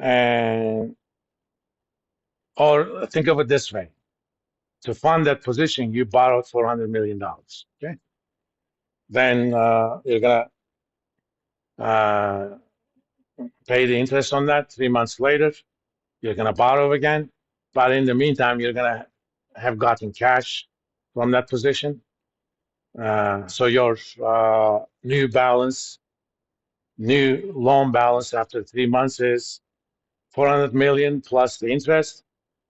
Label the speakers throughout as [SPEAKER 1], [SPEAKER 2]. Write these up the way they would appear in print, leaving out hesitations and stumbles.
[SPEAKER 1] And or think of it this way: to fund that position, you borrowed $400 million. Okay, then you're gonna uh, pay the interest on that. 3 months later, you're gonna borrow again, but in the meantime, you're gonna have gotten cash from that position. So your new loan balance after 3 months is 400 million plus the interest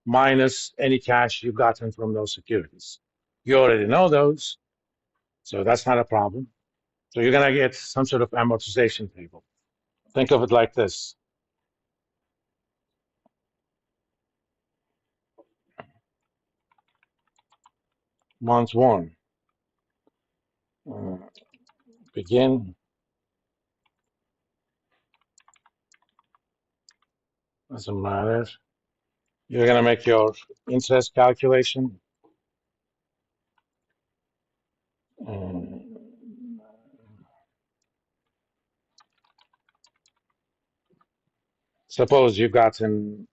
[SPEAKER 1] minus any cash you've gotten from those securities. You already know those, so that's not a problem. So you're gonna get some sort of amortization table. Think of it like this. Month one, uh, begin, doesn't matter. You're gonna make your interest calculation. Suppose you've gotten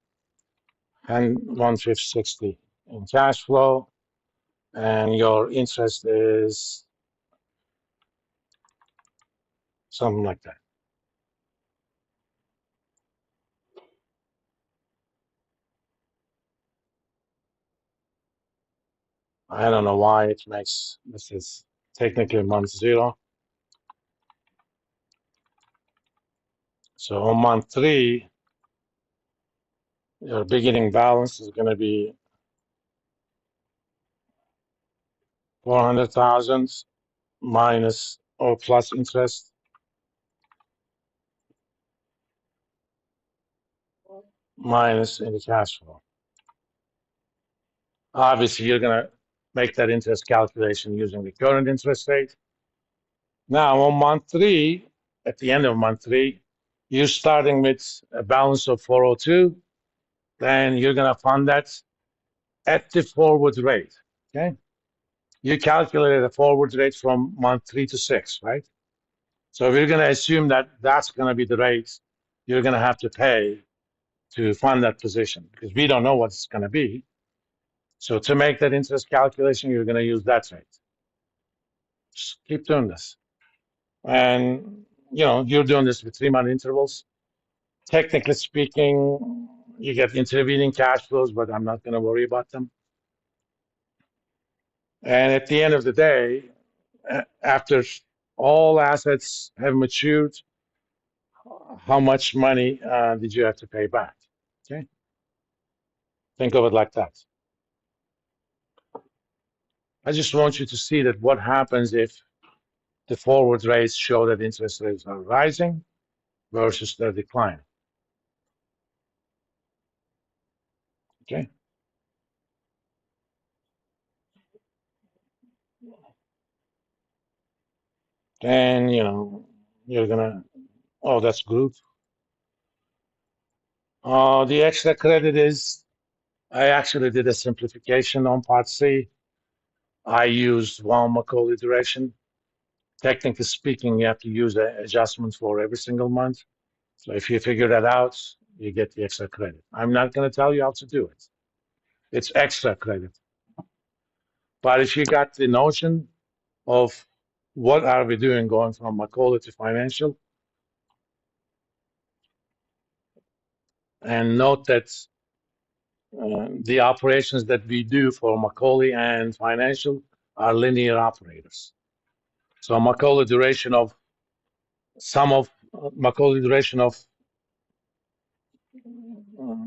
[SPEAKER 1] 1/560 in cash flow, and your interest is something like that. I don't know why it makes this is technically month zero. So on month three, your beginning balance is going to be 400,000 minus or plus interest minus any cash flow. Obviously, you're going to make that interest calculation using the current interest rate. Now, on month three, at the end of month three, you're starting with a balance of 402. Then you're going to fund that at the forward rate. Okay. You calculated a forward rate from month 3 to 6, right? So we're going to assume that that's going to be the rate you're going to have to pay to fund that position because we don't know what it's going to be. So to make that interest calculation, you're going to use that rate. Just keep doing this. And, you're doing this with 3-month intervals. Technically speaking, you get intervening cash flows, but I'm not going to worry about them. And at the end of the day, after all assets have matured, how much money did you have to pay back? Okay, think of it like that. I just want you to see that what happens if the forward rates show that interest rates are rising versus they're declining. Okay. And you're gonna, oh, that's good. The extra credit is, I actually did a simplification on part C. I used one Macaulay duration. Technically speaking, you have to use the adjustment for every single month. So if you figure that out, you get the extra credit. I'm not going to tell you how to do it. It's extra credit. But if you got the notion of what are we doing going from Macaulay to financial, and note that the operations that we do for Macaulay and financial are linear operators. So Macaulay duration of Macaulay duration of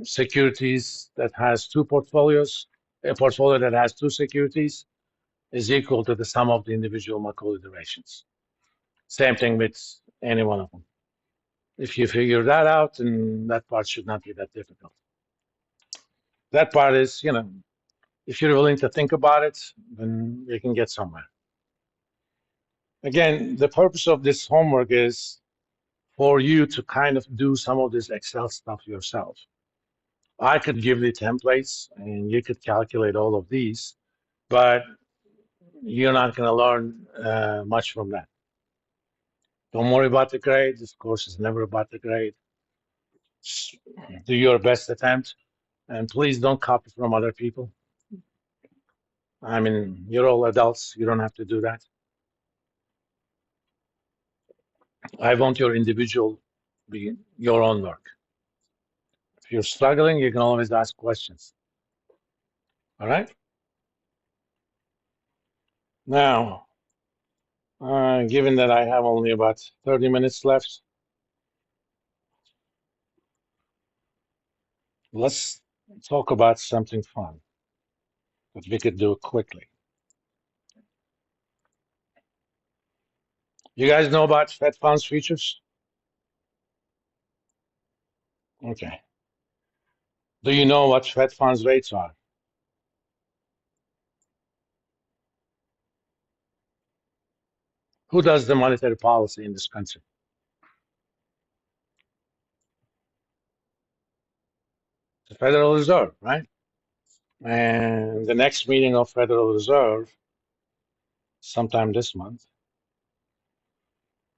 [SPEAKER 1] securities that has two portfolios, a portfolio that has two securities is equal to the sum of the individual Macaulay durations. Same thing with any one of them. If you figure that out, then that part should not be that difficult. That part is, if you're willing to think about it, then you can get somewhere. Again, the purpose of this homework is for you to kind of do some of this Excel stuff yourself. I could give you templates and you could calculate all of these, but you're not going to learn much from that. Don't worry about the grade. This course is never about the grade. Do your best attempt, and please don't copy from other people. I mean, you're all adults. You don't have to do that. I want your individual, be your own work. If you're struggling, you can always ask questions. All right? Now, given that I have only about 30 minutes left, let's talk about something fun that we could do quickly. You guys know about Fed funds futures? Okay. Do you know what Fed funds rates are? Who does the monetary policy in this country? The Federal Reserve, right? And the next meeting of Federal Reserve, sometime this month.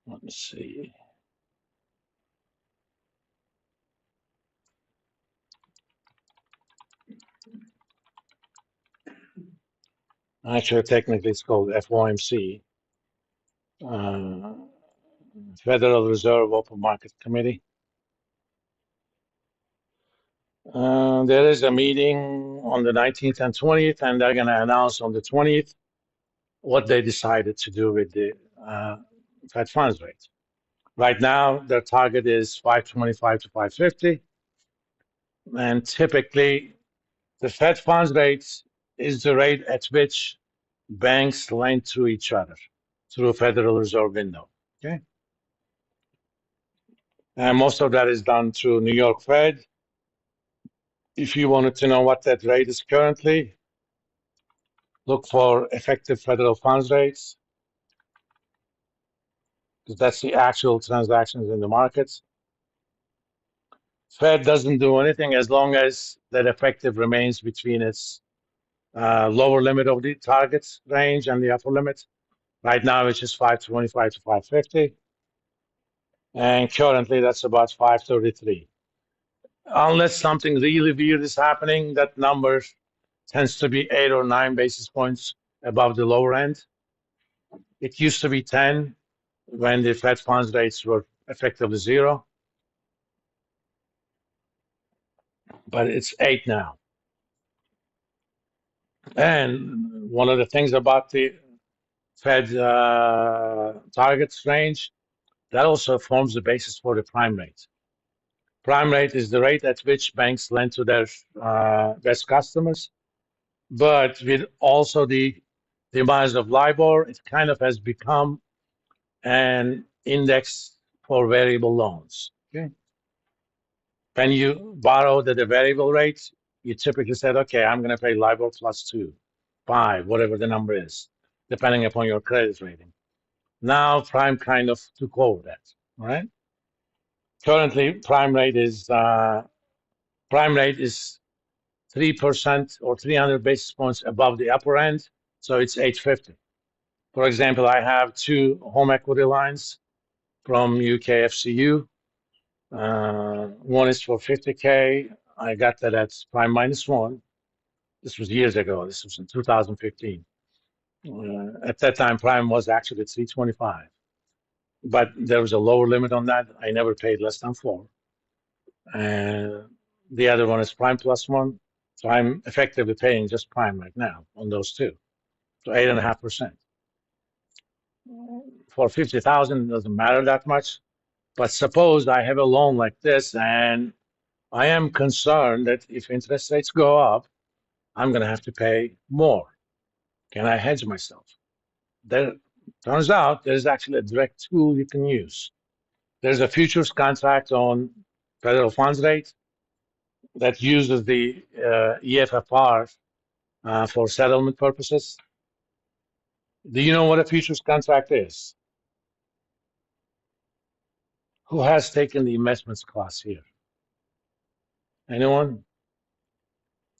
[SPEAKER 1] Let me see. Actually, technically, it's called FOMC, Federal Reserve Open Market Committee. There is a meeting on the 19th and 20th, and they're going to announce on the 20th what they decided to do with the Fed funds rate. Right now, their target is 525 to 550, and typically, the Fed funds rate is the rate at which banks lend to each other through a Federal Reserve window. Okay, and most of that is done through New York Fed. If you wanted to know what that rate is currently, look for effective federal funds rates, because that's the actual transactions in the markets. Fed doesn't do anything as long as that effective remains between its lower limit of the targets range and the upper limit. Right now, it's just 525 to 550. And currently, that's about 533. Unless something really weird is happening, that number tends to be 8 or 9 basis points above the lower end. It used to be 10 when the Fed funds rates were effectively zero, but it's 8 now. And one of the things about the Fed targets range, that also forms the basis for the prime rate. Prime rate is the rate at which banks lend to their best customers, but with also the demise of LIBOR, it kind of has become an index for variable loans. Okay. When you borrowed at a variable rate, you typically said, okay, I'm going to pay LIBOR plus 2, 5, whatever the number is, depending upon your credit rating. Now, prime kind of took over that, all right? Currently, prime rate is 3% or 300 basis points above the upper end, so it's 850. For example, I have 2 home equity lines from UKFCU. One is for 50K. I got that at prime -1. This was years ago. This was in 2015. At that time, prime was actually 325, but there was a lower limit on that. I never paid less than 4. And the other one is prime +1. So I'm effectively paying just prime right now on those 2. So 8.5%. For 50,000, it doesn't matter that much. But suppose I have a loan like this, and I am concerned that if interest rates go up, I'm going to have to pay more. Can I hedge myself? There turns out there's actually a direct tool you can use. There's a futures contract on federal funds rate that uses the EFFR for settlement purposes. Do you know what a futures contract is? Who has taken the investments class here? Anyone?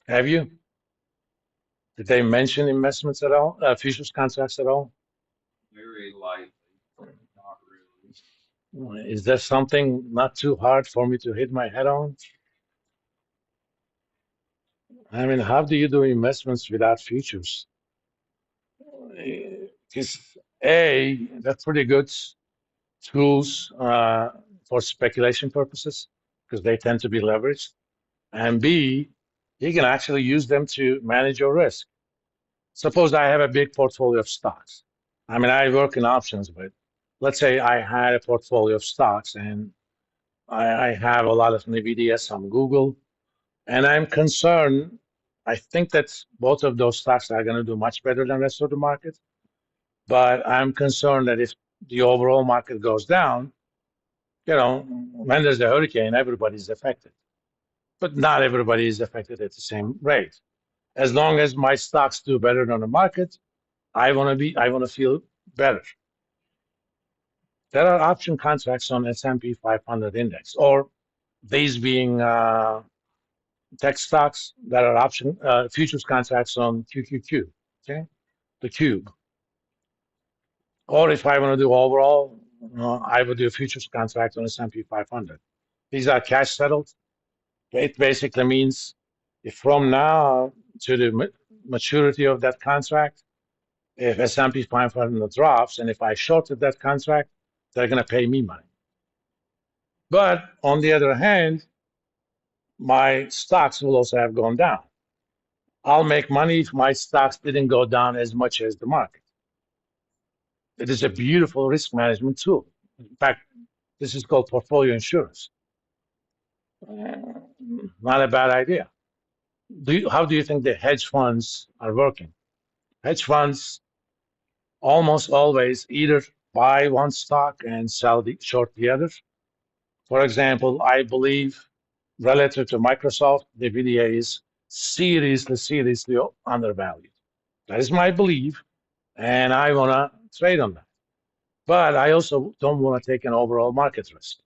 [SPEAKER 1] Have you? Did they mention investments at all? Futures contracts at all?
[SPEAKER 2] Very lightly, not really.
[SPEAKER 1] Is there something not too hard for me to hit my head on? I mean, how do you do investments without futures? Because A, that's pretty good tools for speculation purposes because they tend to be leveraged. And B, you can actually use them to manage your risk. Suppose I have a big portfolio of stocks. I mean, I work in options, but let's say I had a portfolio of stocks and I have a lot of NVIDIA, some Google, and I'm concerned. I think that both of those stocks are going to do much better than the rest of the market, but I'm concerned that if the overall market goes down, when there's a hurricane, everybody's affected, but not everybody is affected at the same rate. As long as my stocks do better than the market, I want to feel better. There are option contracts on S&P 500 index, or these being tech stocks that are option futures contracts on QQQ, okay, the cube. Or if I want to do overall, I would do a futures contract on S&P 500. These are cash settled. It basically means if from now to the maturity of that contract, if S&P 500 drops, and if I shorted that contract, they're going to pay me money. But on the other hand, my stocks will also have gone down. I'll make money if my stocks didn't go down as much as the market. It is a beautiful risk management tool. In fact, this is called portfolio insurance. Not a bad idea. How do you think the hedge funds are working? Hedge funds almost always either buy one stock and short the other. For example, I believe relative to Microsoft, NVIDIA is seriously undervalued. That is my belief, and I want to trade on that. But I also don't want to take an overall market risk.